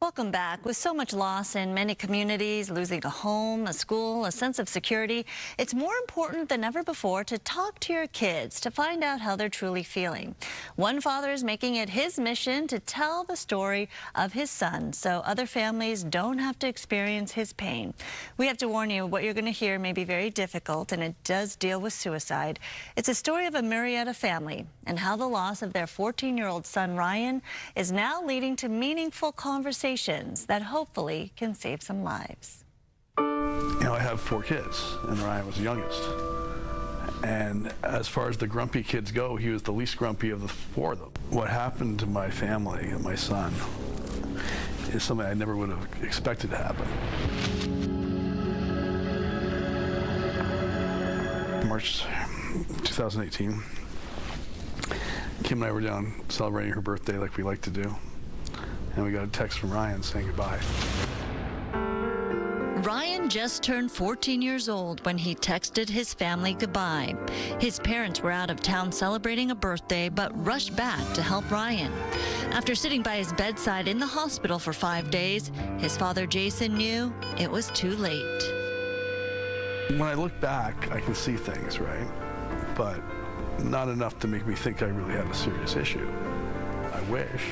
Welcome back. With so much loss in many communities, losing a home, a school, a sense of security, it's more important than ever before to talk to your kids to find out how they're truly feeling. One father is making it his mission to tell the story of his son so other families don't have to experience his pain. We have to warn you, what you're going to hear may be very difficult, and it does deal with suicide. It's a story of a Marietta family and how the loss of their 14-year-old son, Ryan, is now leading to meaningful conversations that hopefully can save some lives. You know, I have 4 kids, and Ryan was the youngest. And as far as the grumpy kids go, he was the least grumpy of the 4 of them. What happened to my family and my son is something I never would have expected to happen. March 2018, Kim and I were down celebrating her birthday like we like to do. And we got a text from Ryan saying goodbye. Ryan just turned 14 years old when he texted his family goodbye. His parents were out of town celebrating a birthday, but rushed back to help Ryan. After sitting by his bedside in the hospital for 5 days, his father Jason knew it was too late. When I look back, I can see things, right? But not enough to make me think I really had a serious issue. I wish.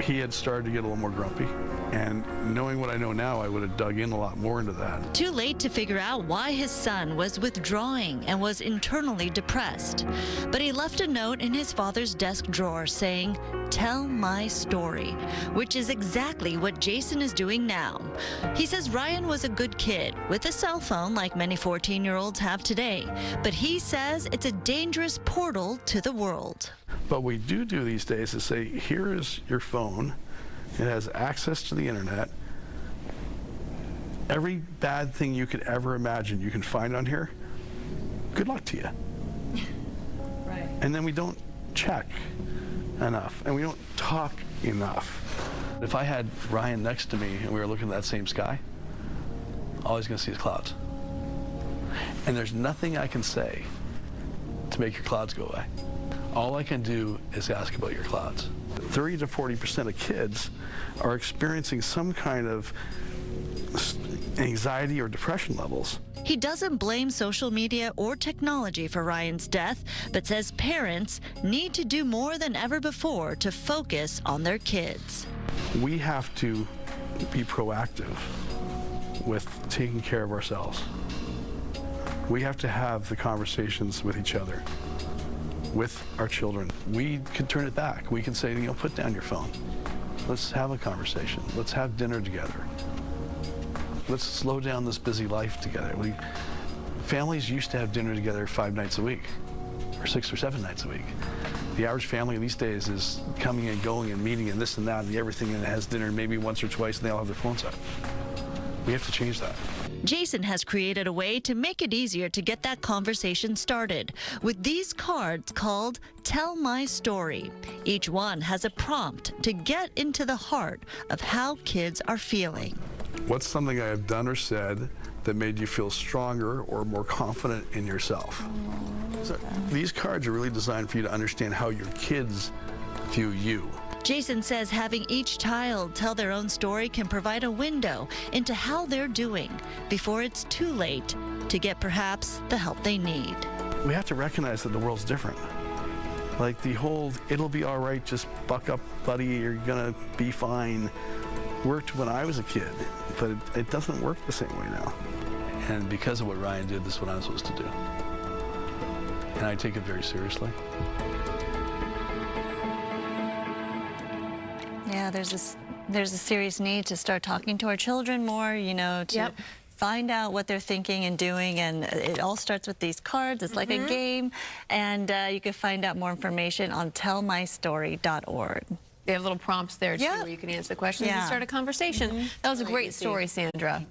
He had started to get a little more grumpy, and knowing what I know now, I would have dug in a lot more into that. Too late to figure out why his son was withdrawing and was internally depressed. But he left a note in his father's desk drawer saying, "Tell my story," which is exactly what Jason is doing now. He says Ryan was a good kid with a cell phone like many 14-year-olds have today, but he says it's a dangerous portal to the world. What we do these days is say, here is your phone. It has access to the internet. Every bad thing you could ever imagine you can find on here. Good luck to you. Right. And then we don't check enough, and we don't talk enough. If I had Ryan next to me and we were looking at that same sky, all he's going to see is clouds. And there's nothing I can say to make your clouds go away. All I can do is ask about your clouds. 30 to 40% of kids are experiencing some kind of anxiety or depression levels. He doesn't blame social media or technology for Ryan's death, but says parents need to do more than ever before to focus on their kids. We have to be proactive with taking care of ourselves. We have to have the conversations with each other, with our children. We can turn it back. We can say, you know, put down your phone. Let's have a conversation. Let's have dinner together. Let's slow down this busy life together. Families used to have dinner together 5 nights a week, or 6 or 7 nights a week. The average family these days is coming and going and meeting and this and that and everything, and has dinner maybe once or twice, and they all have their phones out. We have to change that. Jason has created a way to make it easier to get that conversation started with these cards called Tell My Story. Each one has a prompt to get into the heart of how kids are feeling. What's something I have done or said that made you feel stronger or more confident in yourself? So these cards are really designed for you to understand how your kids view you. Jason says having each child tell their own story can provide a window into how they're doing before it's too late to get perhaps the help they need. We have to recognize that the world's different. Like the whole, it'll be all right, just buck up, buddy, you're gonna be fine, worked when I was a kid, but it doesn't work the same way now. And because of what Ryan did, this is what I'm supposed to do. And I take it very seriously. Yeah, there's a serious need to start talking to our children more, you know, to find out what they're thinking and doing, and it all starts with these cards. It's like a game, and you can find out more information on tellmystory.org. They have little prompts there, too, where you can answer the questions and start a conversation. That was a great story, Sandra.